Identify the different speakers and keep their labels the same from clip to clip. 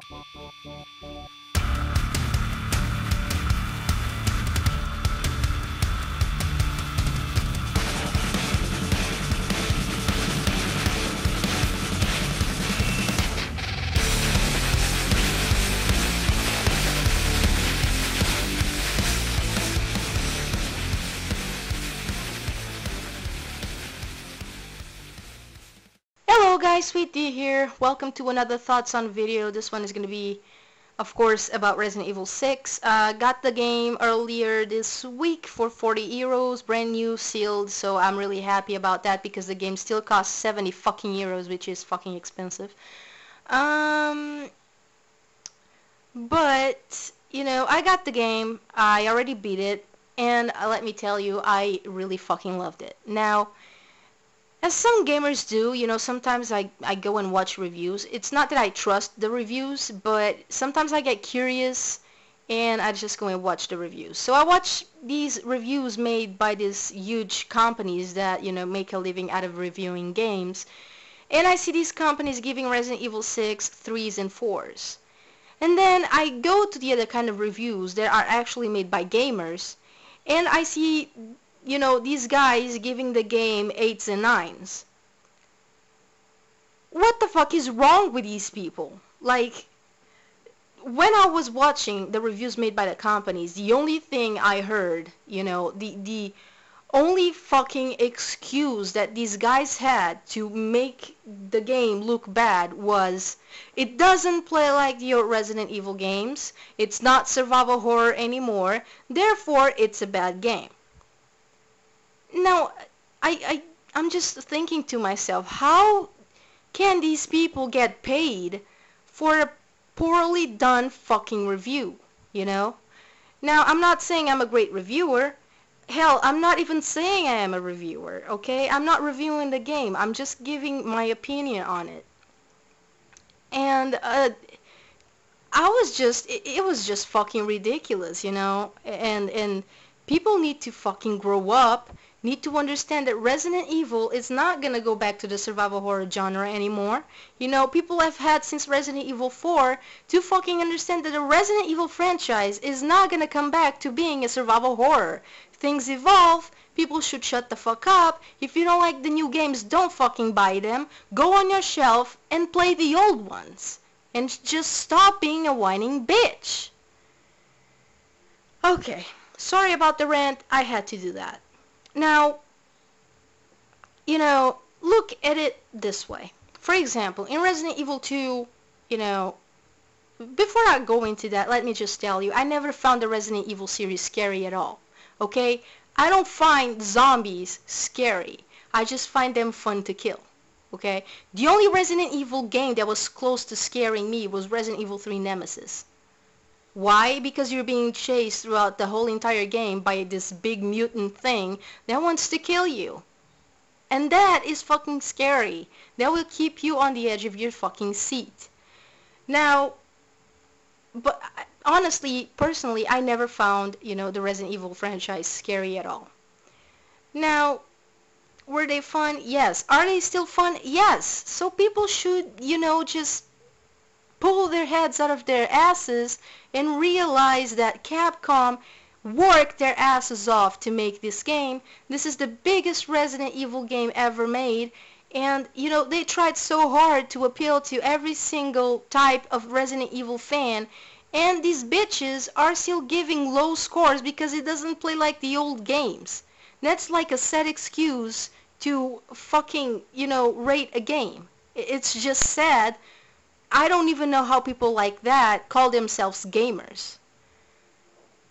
Speaker 1: Hello guys, Sweet D here. Welcome to another Thoughts on video. This one is going to be, of course, about Resident Evil 6. Got the game earlier this week for 40 euros, brand new, sealed, so I'm really happy about that because the game still costs 70 fucking euros, which is fucking expensive. But, you know, I got the game, I already beat it, and let me tell you, I really fucking loved it. Now, as some gamers do, you know, sometimes I go and watch reviews. It's not that I trust the reviews, but sometimes I get curious and I just go and watch the reviews. So I watch these reviews made by these huge companies that, you know, make a living out of reviewing games. And I see these companies giving Resident Evil 6 3s and 4s. And then I go to the other kind of reviews that are actually made by gamers, and I see, you know, these guys giving the game 8s and 9s. What the fuck is wrong with these people? Like, when I was watching the reviews made by the companies, the only thing I heard, you know, the only fucking excuse that these guys had to make the game look bad was it doesn't play like the old Resident Evil games, it's not survival horror anymore, therefore it's a bad game. Now, I'm just thinking to myself, how can these people get paid for a poorly done fucking review, you know? Now, I'm not saying I'm a great reviewer. Hell, I'm not even saying I am a reviewer, okay? I'm not reviewing the game. I'm just giving my opinion on it. And, I was just, it was just fucking ridiculous, you know? And people need to fucking grow up, need to understand that Resident Evil is not gonna go back to the survival horror genre anymore. You know, people have had since Resident Evil 4 to fucking understand that the Resident Evil franchise is not gonna come back to being a survival horror. Things evolve, people should shut the fuck up. If you don't like the new games, don't fucking buy them. Go on your shelf and play the old ones. And just stop being a whining bitch. Okay, sorry about the rant, I had to do that. Now, you know, look at it this way. For example, in Resident Evil 2, you know, before I go into that, let me just tell you, I never found the Resident Evil series scary at all. Okay? I don't find zombies scary. I just find them fun to kill. Okay? The only Resident Evil game that was close to scaring me was Resident Evil 3 Nemesis. Why? Because you're being chased throughout the whole entire game by this big mutant thing that wants to kill you. And that is fucking scary. That will keep you on the edge of your fucking seat. Now, but honestly, personally, I never found, you know, the Resident Evil franchise scary at all. Now, were they fun? Yes. Are they still fun? Yes. So people should, you know, just pull their heads out of their asses and realize that Capcom worked their asses off to make this game. This is the biggest Resident Evil game ever made, and you know, they tried so hard to appeal to every single type of Resident Evil fan, and these bitches are still giving low scores because it doesn't play like the old games. That's like a sad excuse to fucking, you know, rate a game. It's just sad. I don't even know how people like that call themselves gamers.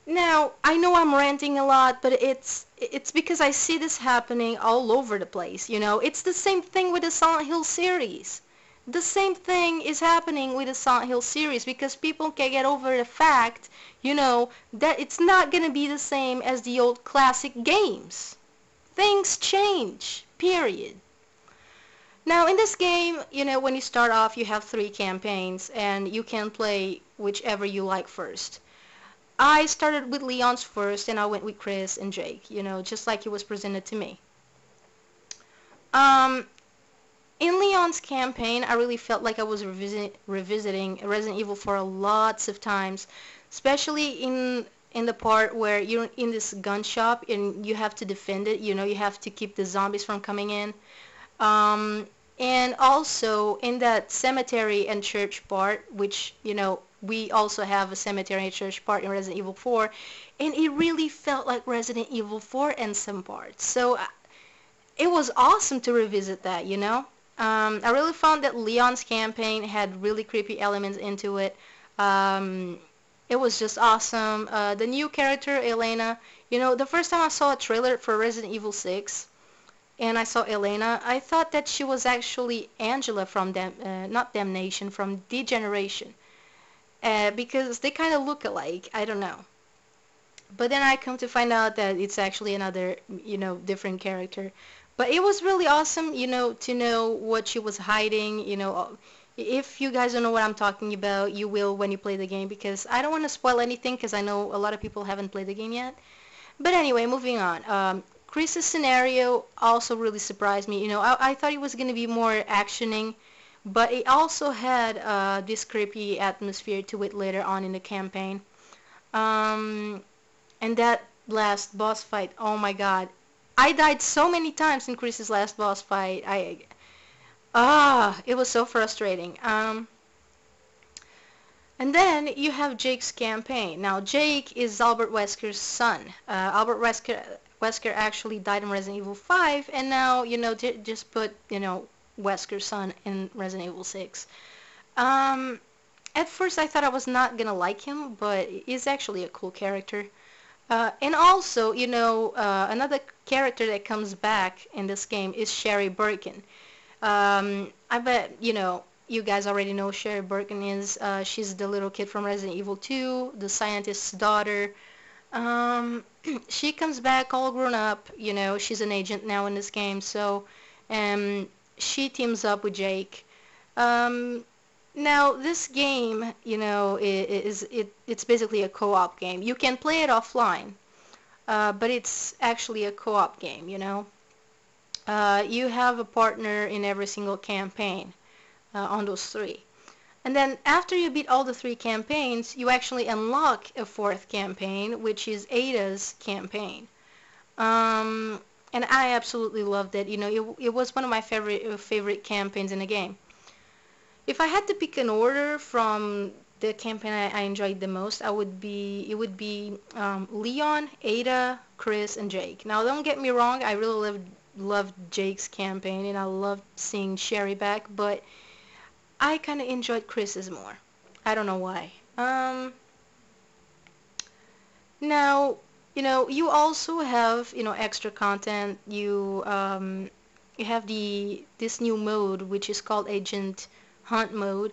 Speaker 1: Now, I know I'm ranting a lot, but it's because I see this happening all over the place, you know. It's the same thing with the Silent Hill series. The same thing is happening with the Silent Hill series because people can't get over the fact, you know, that it's not gonna be the same as the old classic games. Things change, period. Now, in this game, you know, when you start off, you have 3 campaigns, and you can play whichever you like first. I started with Leon's first, and I went with Chris and Jake, you know, just like it was presented to me. In Leon's campaign, I really felt like I was revisiting Resident Evil 4 lots of times, especially in the part where you're in this gun shop and you have to defend it. You know, you have to keep the zombies from coming in. Um, and also in that cemetery and church part, which, you know, we also have a cemetery and church part in Resident Evil 4, and it really felt like Resident Evil 4 in some parts. So it was awesome to revisit that, you know? I really found that Leon's campaign had really creepy elements into it. Um, it was just awesome. The new character, Elena, you know, the first time I saw a trailer for Resident Evil 6, and I saw Elena, I thought that she was actually Angela from not Damnation, from Degeneration, because they kind of look alike. I don't know. But then I come to find out that it's actually another, you know, different character. But it was really awesome, you know, to know what she was hiding, you know. If you guys don't know what I'm talking about, you will when you play the game, because I don't want to spoil anything because I know a lot of people haven't played the game yet. But anyway, moving on. Chris's scenario also really surprised me. You know, I thought it was going to be more actioning, but it also had this creepy atmosphere to it later on in the campaign. Um, and that last boss fight, oh my god. I died so many times in Chris's last boss fight. It was so frustrating. And then you have Jake's campaign. Now, Jake is Albert Wesker's son. Wesker actually died in Resident Evil 5, and now, you know, just put, you know, Wesker's son in Resident Evil 6. At first I thought I was not gonna like him, but he's actually a cool character. And also, you know, another character that comes back in this game is Sherry Birkin. I bet, you know, you guys already know who Sherry Birkin is. She's the little kid from Resident Evil 2, the scientist's daughter. Um, she comes back all grown up, you know, she's an agent now in this game, so um, she teams up with Jake. Um, Now, this game, you know, it's basically a co-op game. You can play it offline, but it's actually a co-op game, you know. You have a partner in every single campaign on those three. And then after you beat all the three campaigns, you actually unlock a fourth campaign, which is Ada's campaign. And I absolutely loved it. You know, it was one of my favorite campaigns in the game. If I had to pick an order from the campaign I enjoyed the most, it would be Leon, Ada, Chris, and Jake. Now, don't get me wrong, I really loved Jake's campaign, and I loved seeing Sherry back, but I kind of enjoyed Chris's more. I don't know why. Now, you know, you also have, you know, extra content. You have this new mode, which is called Agent Hunt mode,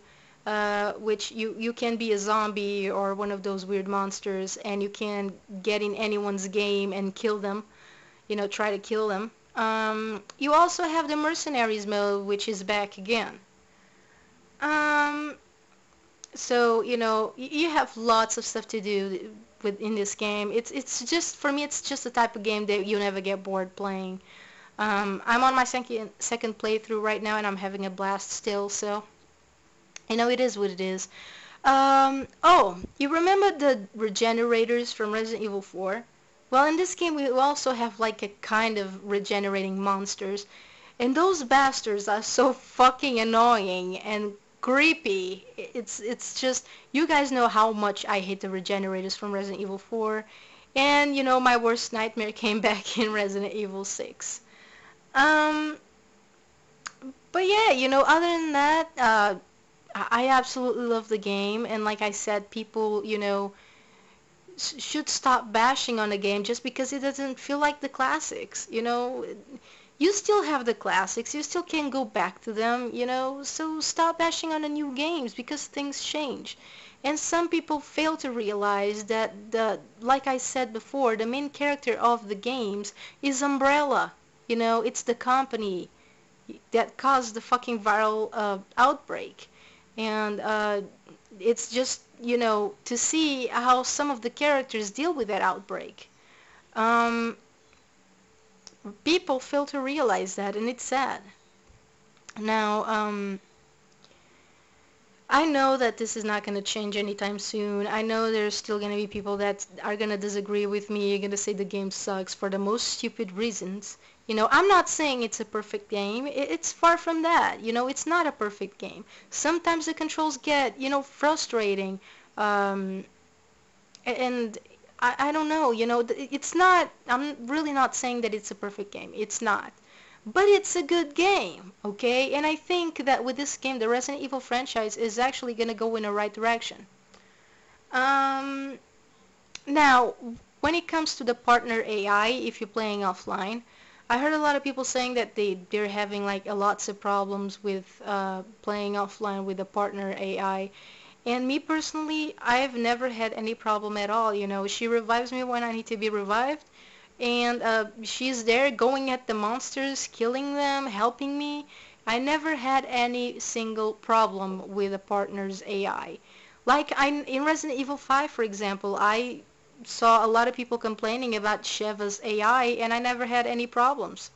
Speaker 1: which you can be a zombie or one of those weird monsters, and you can get in anyone's game and kill them, you know, try to kill them. You also have the mercenaries mode, which is back again. Um, so, you know, you have lots of stuff to do within this game. It's just, for me, it's just the type of game that you never get bored playing. I'm on my second playthrough right now, and I'm having a blast still, so you know, it is what it is. Oh, you remember the regenerators from Resident Evil 4? Well, in this game we also have like a kind of regenerating monsters, and those bastards are so fucking annoying and creepy. It's just, you guys know how much I hate the regenerators from Resident Evil 4, and you know, my worst nightmare came back in Resident Evil 6. Um, but yeah, you know, other than that, I absolutely love the game, and like I said, people, you know, should stop bashing on the game just because it doesn't feel like the classics, you know. You still have the classics, you still can go back to them, you know, so stop bashing on the new games because things change. And some people fail to realize that like I said before, the main character of the games is Umbrella. You know, it's the company that caused the fucking viral outbreak. And it's just, you know, to see how some of the characters deal with that outbreak. People fail to realize that, and it's sad. Now, I know that this is not going to change anytime soon. I know there's still going to be people that are going to disagree with me. You're going to say the game sucks for the most stupid reasons. You know, I'm not saying it's a perfect game. It's far from that. You know, it's not a perfect game. Sometimes the controls get, you know, frustrating. Um, and I don't know, you know, it's not, I'm really not saying that it's a perfect game. It's not. But it's a good game, okay? And I think that with this game, the Resident Evil franchise is actually going to go in the right direction. Um, Now, when it comes to the partner AI, if you're playing offline, I heard a lot of people saying that they're having like lots of problems with playing offline with the partner AI. And me personally, I've never had any problem at all. You know, she revives me when I need to be revived, and she's there going at the monsters, killing them, helping me. I never had any single problem with a partner's AI. Like in Resident Evil 5, for example, I saw a lot of people complaining about Sheva's AI, and I never had any problems.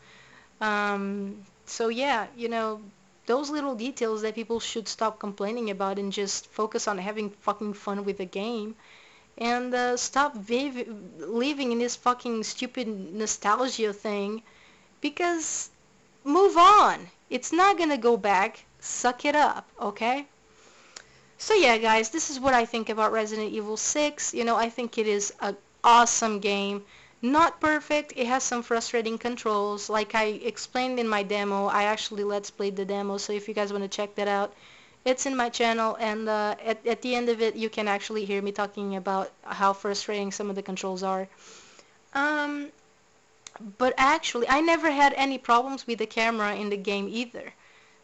Speaker 1: So yeah, you know, those little details that people should stop complaining about and just focus on having fucking fun with the game and stop living in this fucking stupid nostalgia thing because move on. It's not gonna go back. Suck it up, okay? So yeah, guys, this is what I think about Resident Evil 6. You know, I think it is an awesome game. Not perfect. It has some frustrating controls. Like I explained in my demo, I actually let's play the demo. So if you guys want to check that out, it's in my channel. And at the end of it, you can actually hear me talking about how frustrating some of the controls are. Um, but actually, I never had any problems with the camera in the game either.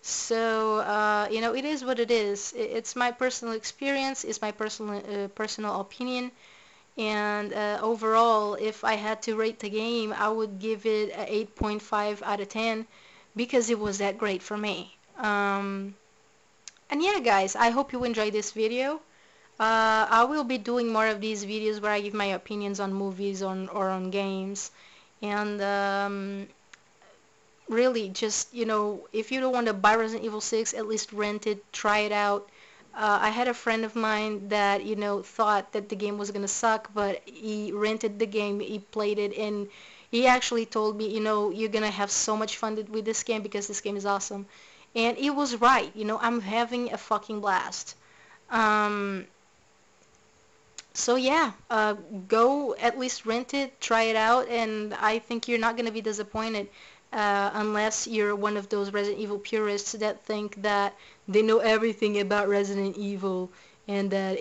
Speaker 1: So, you know, it is what it is. It's my personal experience, it's my personal opinion, and overall, if I had to rate the game, I would give it a 8.5 out of 10 because it was that great for me. And yeah, guys, I hope you enjoyed this video. I will be doing more of these videos where I give my opinions on movies or on games. And really just, you know, if you don't want to buy Resident Evil 6, at least rent it, try it out. I had a friend of mine that, you know, thought that the game was gonna suck, but he rented the game, he played it, and he actually told me, you know, you're gonna have so much fun with this game because this game is awesome. And he was right, you know, I'm having a fucking blast. Um, so yeah, go at least rent it, try it out, and I think you're not gonna be disappointed unless you're one of those Resident Evil purists that think that they know everything about Resident Evil and that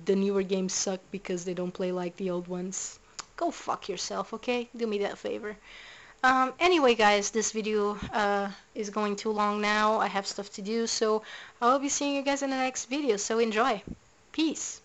Speaker 1: the newer games suck because they don't play like the old ones. Go fuck yourself, okay? Do me that favor. Anyway, guys, this video is going too long now. I have stuff to do, so I'll be seeing you guys in the next video, so enjoy. Peace.